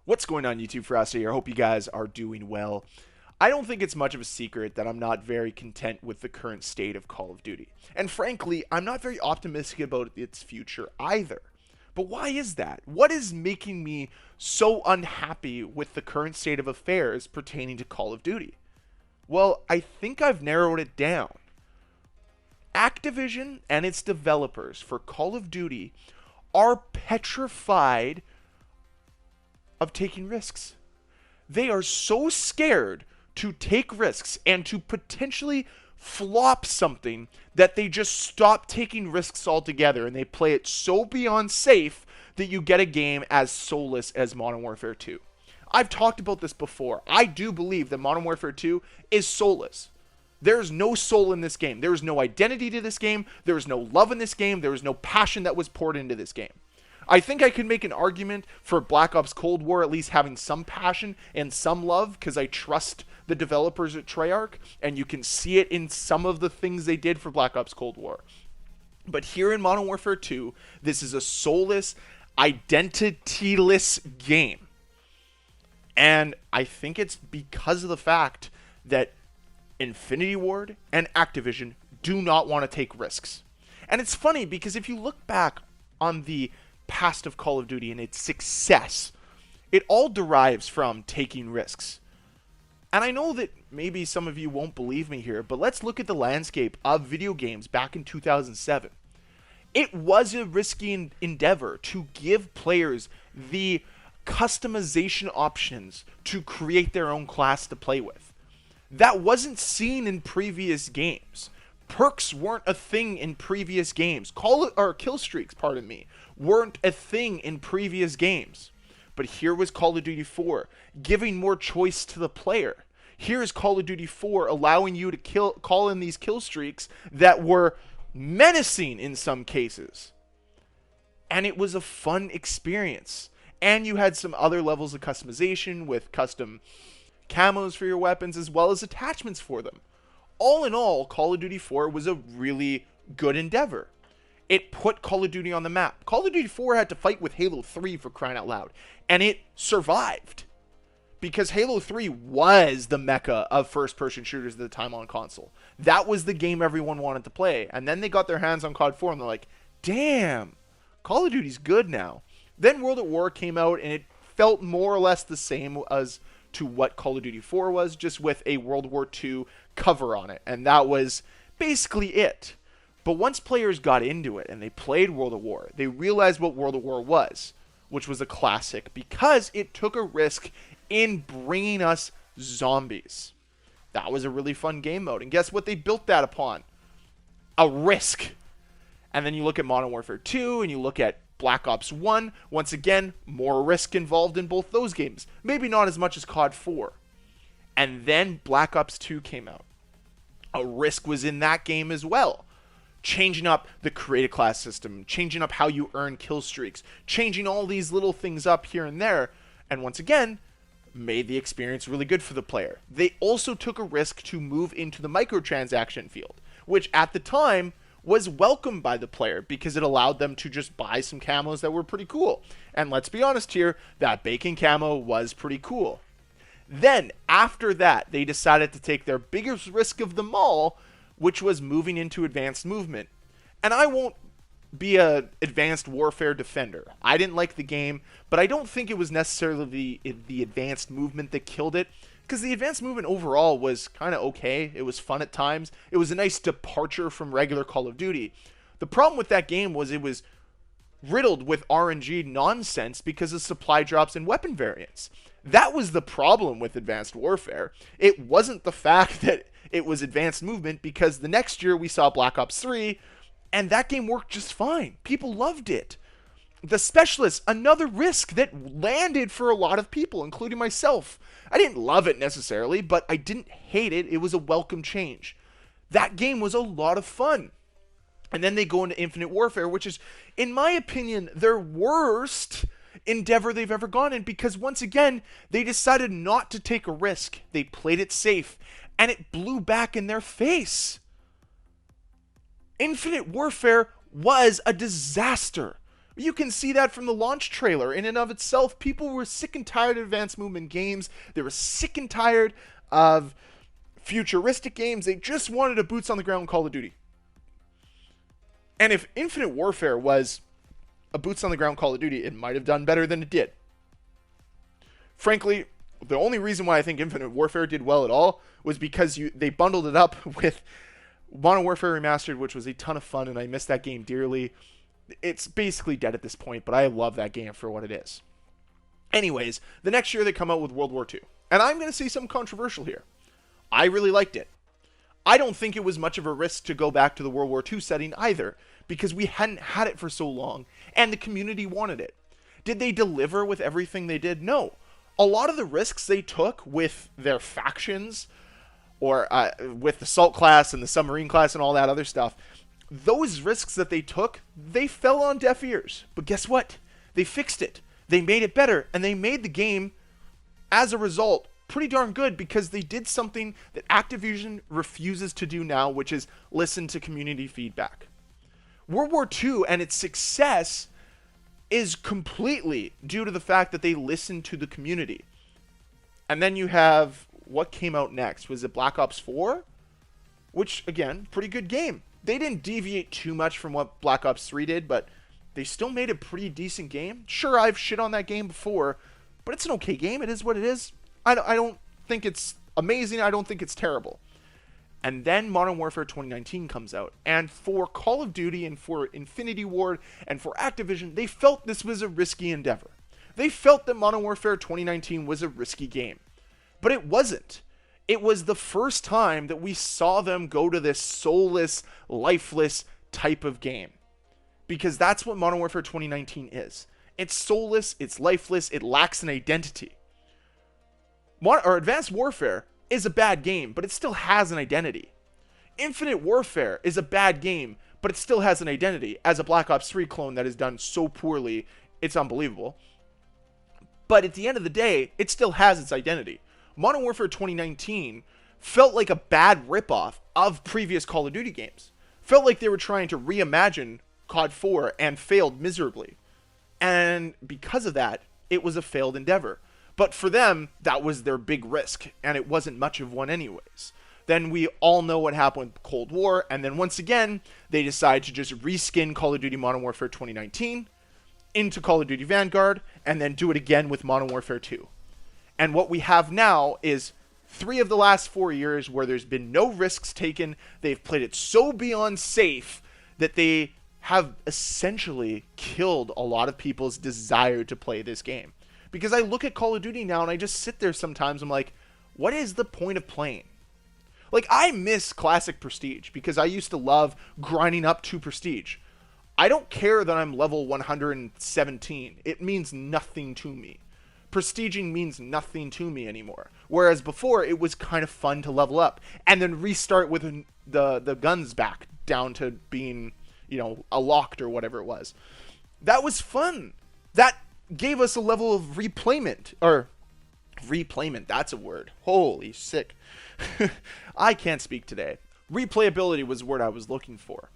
What's going on, YouTube? Ferocity here. I hope you guys are doing well. I don't think it's much of a secret that I'm not very content with the current state of Call of Duty. And frankly, I'm not very optimistic about its future either. But why is that? What is making me so unhappy with the current state of affairs pertaining to Call of Duty? Well, I think I've narrowed it down. Activision and its developers for Call of Duty are petrified of taking risks. They are so scared to take risks and to potentially flop something that they just stop taking risks altogether, and they play it so beyond safe that you get a game as soulless as Modern Warfare 2. I've talked about this before. I do believe that Modern Warfare 2 is soulless. There's no soul in this game. There is no identity to this game. There is no love in this game. There is no passion that was poured into this game. I think I can make an argument for Black Ops Cold War at least having some passion and some love, because I trust the developers at Treyarch, and you can see it in some of the things they did for Black Ops Cold War. But here in Modern Warfare 2, this is a soulless, identityless game. And I think it's because of the fact that Infinity Ward and Activision do not want to take risks. And it's funny because if you look back on the past of Call of Duty and its success, it all derives from taking risks. And I know that maybe some of you won't believe me here, but let's look at the landscape of video games back in 2007. It was a risky endeavor to give players the customization options to create their own class to play with. That wasn't seen in previous games. Perks weren't a thing in previous games. Kill streaks, weren't a thing in previous games. But here was Call of Duty 4, giving more choice to the player. Here is Call of Duty 4 allowing you to call in these kill streaks that were menacing in some cases. And it was a fun experience. And you had some other levels of customization with custom camos for your weapons as well as attachments for them. All in all, Call of Duty 4 was a really good endeavor. It put Call of Duty on the map. Call of Duty 4 had to fight with Halo 3 for crying out loud, and it survived. Because Halo 3 was the mecca of first-person shooters at the time on console. That was the game everyone wanted to play. And then they got their hands on COD 4 and they're like, damn, Call of Duty's good now. Then World at War came out and it felt more or less the same as to what Call of Duty 4 was, just with a World War II cover on it. And that was basically it. But once players got into it and they played World at War, they realized what World at War was, which was a classic because it took a risk in bringing us zombies. That was a really fun game mode. And guess what they built that upon? A risk. And then you look at Modern Warfare 2 and you look at Black Ops 1, once again, more risk involved in both those games. Maybe not as much as COD 4. And then Black Ops 2 came out. A risk was in that game as well. Changing up the creative class system, changing up how you earn kill streaks, changing all these little things up here and there. And once again, made the experience really good for the player. They also took a risk to move into the microtransaction field, which at the time was welcomed by the player because it allowed them to just buy some camos that were pretty cool. And let's be honest here, that bacon camo was pretty cool. Then, after that, they decided to take their biggest risk of them all, which was moving into advanced movement. And I won't be an advanced warfare defender. I didn't like the game, but I don't think it was necessarily the advanced movement that killed it, because the advanced movement overall was kind of okay. It was fun at times. It was a nice departure from regular Call of Duty. The problem with that game was it was riddled with RNG nonsense because of supply drops and weapon variants. That was the problem with Advanced Warfare. It wasn't the fact that it was advanced movement, because the next year we saw Black Ops 3, and that game worked just fine. People loved it. The Specialists, another risk that landed for a lot of people, including myself. I didn't love it necessarily, but I didn't hate it. It was a welcome change. That game was a lot of fun. And then they go into Infinite Warfare, which is, in my opinion, their worst endeavor they've ever gone in, because once again, they decided not to take a risk. They played it safe, and it blew back in their face. Infinite Warfare was a disaster. You can see that from the launch trailer. In and of itself, people were sick and tired of advanced movement games. They were sick and tired of futuristic games. They just wanted a boots on the ground Call of Duty. And if Infinite Warfare was a boots on the ground Call of Duty, it might have done better than it did. Frankly, the only reason why I think Infinite Warfare did well at all was because they bundled it up with Modern Warfare Remastered, which was a ton of fun, and I miss that game dearly. It's basically dead at this point, but I love that game for what it is. Anyways, the next year they come out with World War II. And I'm going to say something controversial here. I really liked it. I don't think it was much of a risk to go back to the World War II setting either, because we hadn't had it for so long, and the community wanted it. Did they deliver with everything they did? No. A lot of the risks they took with their factions, or with the Salt class and the Submarine class and all that other stuff, those risks that they took, they fell on deaf ears. But guess what? They fixed it. They made it better, and they made the game, as a result, pretty darn good, because they did something that Activision refuses to do now, which is listen to community feedback. World War II and its success is completely due to the fact that they listened to the community. And then you have, what came out next? Was it Black Ops 4? Which, again, pretty good game. They didn't deviate too much from what Black Ops 3 did, but they still made a pretty decent game. Sure, I've shit on that game before, but it's an okay game. It is what it is. I don't think it's amazing. I don't think it's terrible. And then Modern Warfare 2019 comes out. And for Call of Duty and for Infinity Ward and for Activision, they felt this was a risky endeavor. They felt that Modern Warfare 2019 was a risky game. But it wasn't. It was the first time that we saw them go to this soulless, lifeless type of game. Because that's what Modern Warfare 2019 is. It's soulless, it's lifeless, it lacks an identity. Advanced Warfare is a bad game, but it still has an identity. Infinite Warfare is a bad game, but it still has an identity. As a Black Ops 3 clone that is done so poorly, it's unbelievable. But at the end of the day, it still has its identity. Modern Warfare 2019 felt like a bad ripoff of previous Call of Duty games. Felt like they were trying to reimagine COD 4 and failed miserably. And because of that, it was a failed endeavor. But for them, that was their big risk, and it wasn't much of one anyways. Then we all know what happened with Cold War, and then once again, they decide to just reskin Call of Duty Modern Warfare 2019 into Call of Duty Vanguard, and then do it again with Modern Warfare 2. And what we have now is 3 of the last 4 years where there's been no risks taken. They've played it so beyond safe that they have essentially killed a lot of people's desire to play this game. Because I look at Call of Duty now and I just sit there sometimes, I'm like, what is the point of playing? Like, I miss classic Prestige because I used to love grinding up to Prestige. I don't care that I'm level 117. It means nothing to me. Prestiging means nothing to me anymore. Whereas before, it was kind of fun to level up and then restart with the guns back down to being, a locked or whatever it was. That was fun. That gave us a level of replayment. Or, replayment, that's a word. Holy sick. I can't speak today. Replayability was the word I was looking for.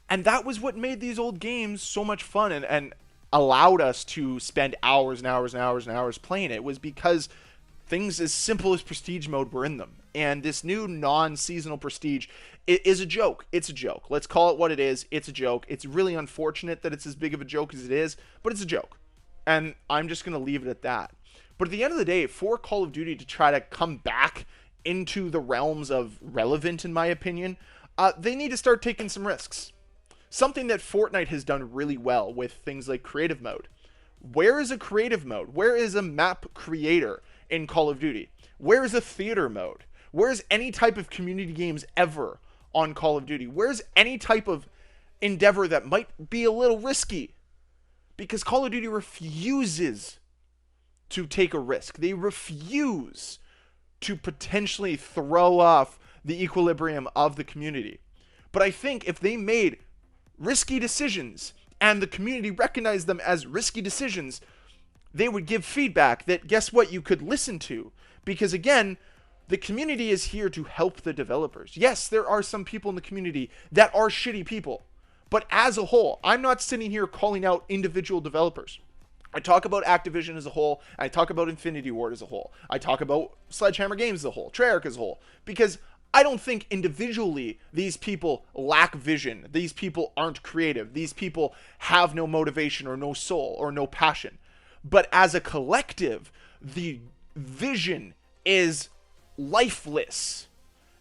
And that was what made these old games so much fun and allowed us to spend hours and hours and hours and hours playing it, was because things as simple as Prestige mode were in them. And this new non-seasonal Prestige is a joke. It's a joke. Let's call it what it is. It's a joke. It's really unfortunate that it's as big of a joke as it is, but it's a joke. And I'm just going to leave it at that. But at the end of the day, for Call of Duty to try to come back into the realms of relevant, in my opinion, they need to start taking some risks. Something that Fortnite has done really well with things like creative mode. Where is a creative mode? Where is a map creator in Call of Duty? Where is a theater mode? Where is any type of community games ever on Call of Duty? Where's any type of endeavor that might be a little risky? Because Call of Duty refuses to take a risk. They refuse to potentially throw off the equilibrium of the community. But I think if they made risky decisions and the community recognized them as risky decisions, they would give feedback that, guess what, you could listen to. Because again, the community is here to help the developers. Yes, there are some people in the community that are shitty people, But as a whole, I'm not sitting here calling out individual developers. I talk about Activision as a whole. I talk about Infinity Ward as a whole. I talk about Sledgehammer Games as a whole, Treyarch as a whole, because I don't think individually these people lack vision. These people aren't creative. These people have no motivation or no soul or no passion. But as a collective, the vision is lifeless.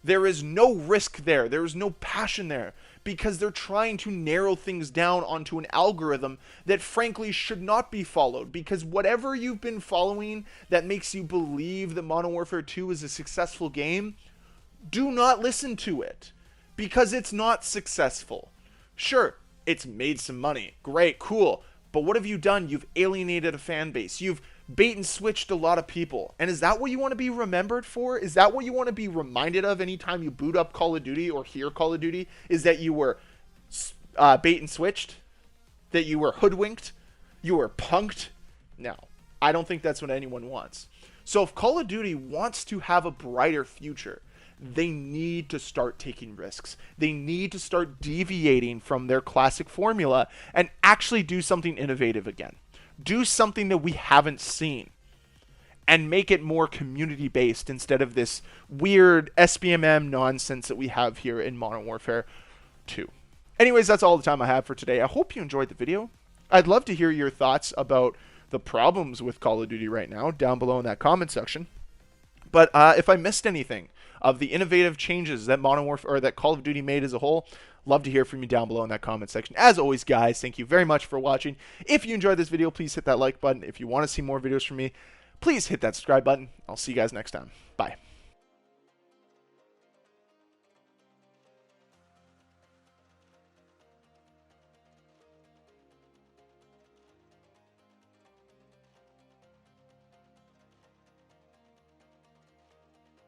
There is no risk there. There is no passion there because they're trying to narrow things down onto an algorithm that frankly should not be followed, because whatever you've been following that makes you believe that Modern Warfare 2 is a successful game, do not listen to it because it's not successful. Sure, it's made some money. Great, cool. But what have you done? You've alienated a fan base. You've bait and switched a lot of people. And is that what you want to be remembered for? Is that what you want to be reminded of anytime you boot up Call of Duty or hear Call of Duty? Is that you were bait and switched? That you were hoodwinked? You were punked? No, I don't think that's what anyone wants. So if Call of Duty wants to have a brighter future, they need to start taking risks. They need to start deviating from their classic formula and actually do something innovative again. Do something that we haven't seen and make it more community based instead of this weird SBMM nonsense that we have here in Modern Warfare 2. Anyways, that's all the time I have for today. I hope you enjoyed the video. I'd love to hear your thoughts about the problems with Call of Duty right now down below in that comment section. But if I missed anything of the innovative changes that Modern Warfare or that Call of Duty made as a whole, love to hear from you down below in that comment section. As always, guys, thank you very much for watching. If you enjoyed this video, please hit that like button. If you want to see more videos from me, please hit that subscribe button. I'll see you guys next time. Bye.